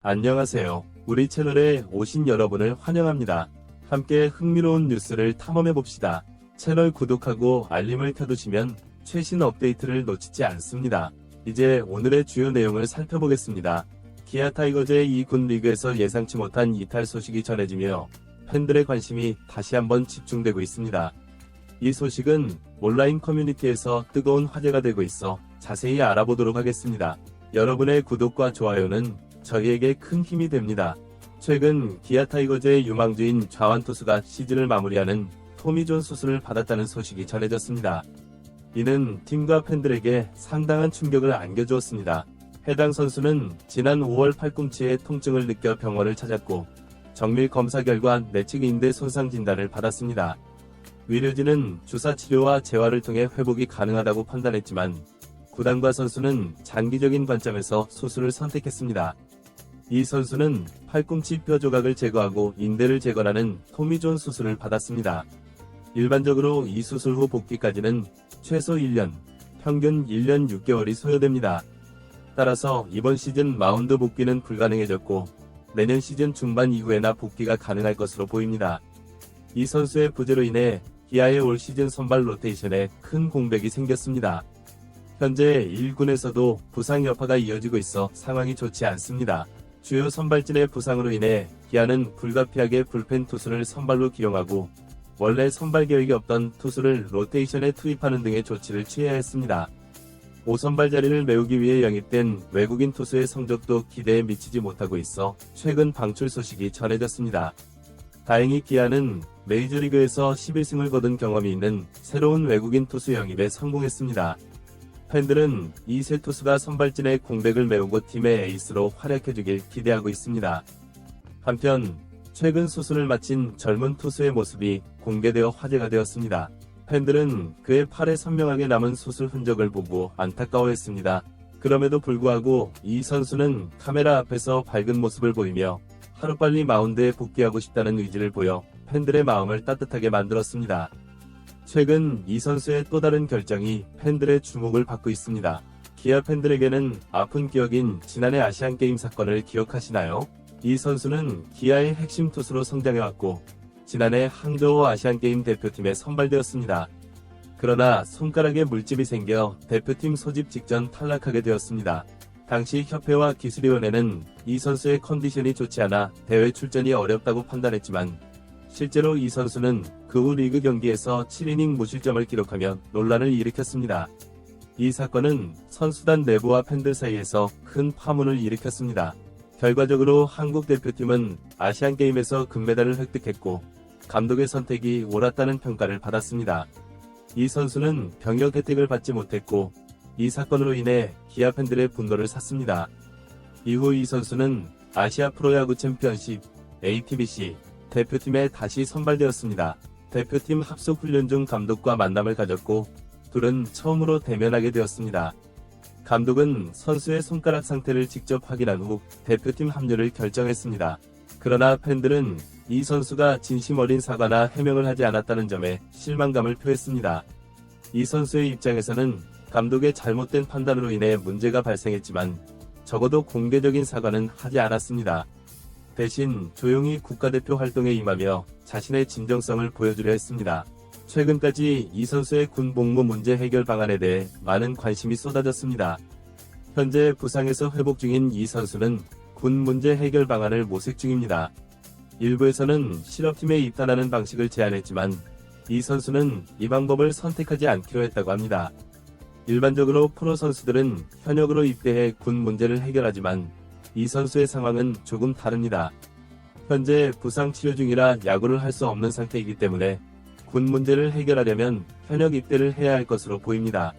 안녕하세요. 우리 채널에 오신 여러분을 환영합니다. 함께 흥미로운 뉴스를 탐험해봅시다. 채널 구독하고 알림을 켜두시면 최신 업데이트를 놓치지 않습니다. 이제 오늘의 주요 내용을 살펴보겠습니다. 기아 타이거즈의 2군 리그에서 예상치 못한 이탈 소식이 전해지며 팬들의 관심이 다시 한번 집중되고 있습니다. 이 소식은 온라인 커뮤니티에서 뜨거운 화제가 되고 있어 자세히 알아보도록 하겠습니다. 여러분의 구독과 좋아요는 저희에게 큰 힘이 됩니다. 최근 기아 타이거즈의 유망주인 좌완 투수가 시즌을 마무리하는 토미 존 수술을 받았다는 소식이 전해졌습니다. 이는 팀과 팬들에게 상당한 충격을 안겨주었습니다. 해당 선수는 지난 5월 팔꿈치에 통증을 느껴 병원을 찾았고 정밀 검사 결과 내측 인대 손상 진단을 받았습니다. 의료진은 주사 치료와 재활을 통해 회복이 가능하다고 판단했지만 구단과 선수는 장기적인 관점에서 수술을 선택했습니다. 이 선수는 팔꿈치 뼈 조각을 제거하고 인대를 재건하는 토미 존 수술을 받았습니다. 일반적으로 이 수술 후 복귀까지는 최소 1년, 평균 1년 6개월이 소요됩니다. 따라서 이번 시즌 마운드 복귀는 불가능해졌고 내년 시즌 중반 이후에나 복귀가 가능할 것으로 보입니다. 이 선수의 부재로 인해 기아의 올 시즌 선발 로테이션에 큰 공백이 생겼습니다. 현재 1군에서도 부상 여파가 이어지고 있어 상황이 좋지 않습니다. 주요 선발진의 부상으로 인해 기아는 불가피하게 불펜 투수를 선발로 기용하고 원래 선발 계획이 없던 투수를 로테이션에 투입하는 등의 조치를 취해야 했습니다. 5선발 자리를 메우기 위해 영입된 외국인 투수의 성적도 기대에 미치지 못하고 있어 최근 방출 소식이 전해졌습니다. 다행히 기아는 메이저리그에서 11승을 거둔 경험이 있는 새로운 외국인 투수 영입에 성공했습니다. 팬들은 이 세 투수가 선발진의 공백을 메우고 팀의 에이스로 활약해주길 기대하고 있습니다. 한편 최근 수술을 마친 젊은 투수의 모습이 공개되어 화제가 되었습니다. 팬들은 그의 팔에 선명하게 남은 수술 흔적을 보고 안타까워했습니다. 그럼에도 불구하고 이 선수는 카메라 앞에서 밝은 모습을 보이며 하루빨리 마운드에 복귀하고 싶다는 의지를 보여 팬들의 마음을 따뜻하게 만들었습니다. 최근 이 선수의 또 다른 결정이 팬들의 주목을 받고 있습니다. 기아 팬들에게는 아픈 기억인 지난해 아시안게임 사건을 기억하시나요? 이 선수는 기아의 핵심 투수로 성장해왔고 지난해 항저우 아시안게임 대표팀에 선발되었습니다. 그러나 손가락에 물집이 생겨 대표팀 소집 직전 탈락하게 되었습니다. 당시 협회와 기술위원회는 이 선수의 컨디션이 좋지 않아 대회 출전이 어렵다고 판단했지만 실제로 이 선수는 그 후 리그 경기에서 7이닝 무실점을 기록하며 논란을 일으켰습니다. 이 사건은 선수단 내부와 팬들 사이에서 큰 파문을 일으켰습니다. 결과적으로 한국 대표팀은 아시안게임에서 금메달을 획득했고 감독의 선택이 옳았다는 평가를 받았습니다. 이 선수는 병역 혜택을 받지 못했고 이 사건으로 인해 기아 팬들의 분노를 샀습니다. 이후 이 선수는 아시아 프로야구 챔피언십 ATBC 대표팀에 다시 선발되었습니다. 대표팀 합숙 훈련 중 감독과 만남을 가졌고 둘은 처음으로 대면하게 되었습니다. 감독은 선수의 손가락 상태를 직접 확인한 후 대표팀 합류를 결정했습니다. 그러나 팬들은 이 선수가 진심 어린 사과나 해명을 하지 않았다는 점에 실망감을 표했습니다. 이 선수의 입장에서는 감독의 잘못된 판단으로 인해 문제가 발생했지만 적어도 공개적인 사과는 하지 않았습니다. 대신 조용히 국가대표 활동에 임하며 자신의 진정성을 보여주려 했습니다. 최근까지 이 선수의 군 복무 문제 해결 방안에 대해 많은 관심이 쏟아졌습니다. 현재 부상에서 회복 중인 이 선수는 군 문제 해결 방안을 모색 중입니다. 일부에서는 실업팀에 입단하는 방식을 제안했지만 이 선수는 이 방법을 선택하지 않기로 했다고 합니다. 일반적으로 프로 선수들은 현역으로 입대해 군 문제를 해결하지만 이 선수의 상황은 조금 다릅니다. 현재 부상 치료 중이라 야구를 할 수 없는 상태이기 때문에 군 문제를 해결하려면 현역 입대를 해야 할 것으로 보입니다.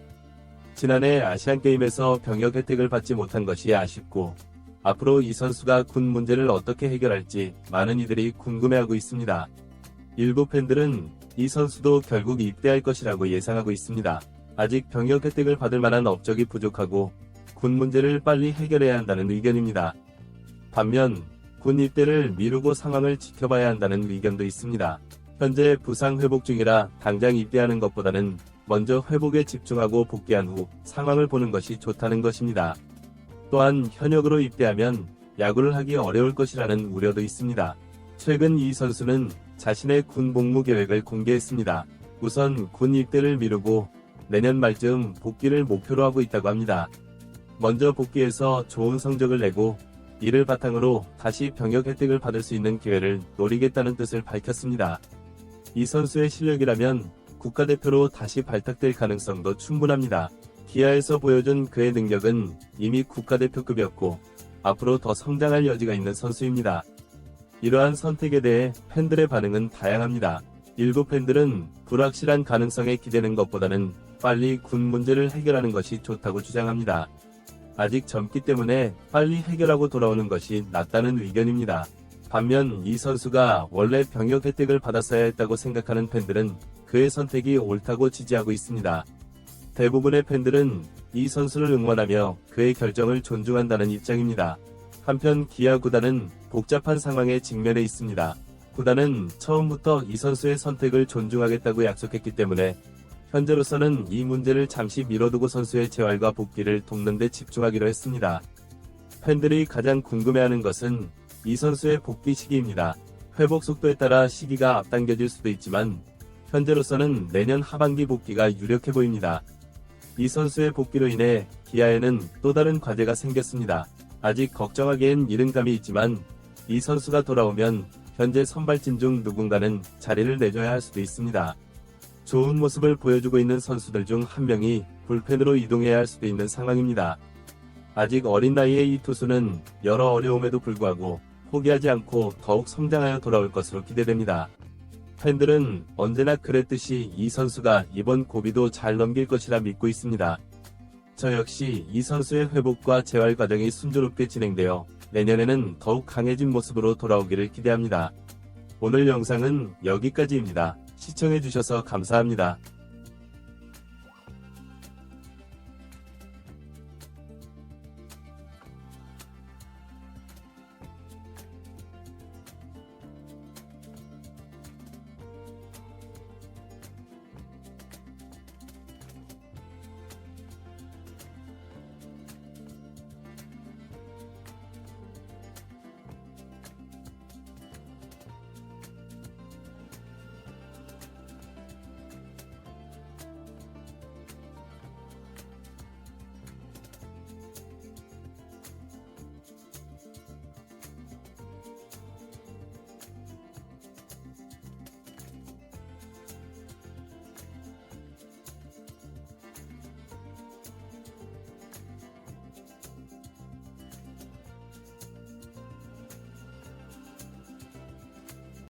지난해 아시안게임에서 병역 혜택을 받지 못한 것이 아쉽고 앞으로 이 선수가 군 문제를 어떻게 해결할지 많은 이들이 궁금해하고 있습니다. 일부 팬들은 이 선수도 결국 입대할 것이라고 예상하고 있습니다. 아직 병역 혜택을 받을 만한 업적이 부족하고 군 문제를 빨리 해결해야 한다는 의견입니다. 반면 군 입대를 미루고 상황을 지켜봐야 한다는 의견도 있습니다. 현재 부상 회복 중이라 당장 입대하는 것보다는 먼저 회복에 집중하고 복귀한 후 상황을 보는 것이 좋다는 것입니다. 또한 현역으로 입대하면 야구를 하기 어려울 것이라는 우려도 있습니다. 최근 이 선수는 자신의 군 복무 계획을 공개했습니다. 우선 군 입대를 미루고 내년 말쯤 복귀를 목표로 하고 있다고 합니다. 먼저 복귀해서 좋은 성적을 내고 이를 바탕으로 다시 병역 혜택을 받을 수 있는 기회를 노리겠다는 뜻을 밝혔습니다. 이 선수의 실력이라면 국가대표로 다시 발탁될 가능성도 충분합니다. 기아에서 보여준 그의 능력은 이미 국가대표급이었고 앞으로 더 성장할 여지가 있는 선수입니다. 이러한 선택에 대해 팬들의 반응은 다양합니다. 일부 팬들은 불확실한 가능성에 기대는 것보다는 빨리 군 문제를 해결하는 것이 좋다고 주장합니다. 아직 젊기 때문에 빨리 해결하고 돌아오는 것이 낫다는 의견입니다. 반면 이 선수가 원래 병역 혜택을 받았어야 했다고 생각하는 팬들은 그의 선택이 옳다고 지지하고 있습니다. 대부분의 팬들은 이 선수를 응원하며 그의 결정을 존중한다는 입장입니다. 한편 기아 구단은 복잡한 상황에 직면해 있습니다. 구단은 처음부터 이 선수의 선택을 존중하겠다고 약속했기 때문에 현재로서는 이 문제를 잠시 미뤄두고 선수의 재활과 복귀를 돕는 데 집중하기로 했습니다. 팬들이 가장 궁금해하는 것은 이 선수의 복귀 시기입니다. 회복 속도에 따라 시기가 앞당겨질 수도 있지만 현재로서는 내년 하반기 복귀가 유력해 보입니다. 이 선수의 복귀로 인해 기아에는 또 다른 과제가 생겼습니다. 아직 걱정하기엔 이른 감이 있지만 이 선수가 돌아오면 현재 선발진 중 누군가는 자리를 내줘야 할 수도 있습니다. 좋은 모습을 보여주고 있는 선수들 중 한 명이 불펜으로 이동해야 할 수도 있는 상황입니다. 아직 어린 나이의 이 투수는 여러 어려움에도 불구하고 포기하지 않고 더욱 성장하여 돌아올 것으로 기대됩니다. 팬들은 언제나 그랬듯이 이 선수가 이번 고비도 잘 넘길 것이라 믿고 있습니다. 저 역시 이 선수의 회복과 재활 과정이 순조롭게 진행되어 내년에는 더욱 강해진 모습으로 돌아오기를 기대합니다. 오늘 영상은 여기까지입니다. 시청해주셔서 감사합니다.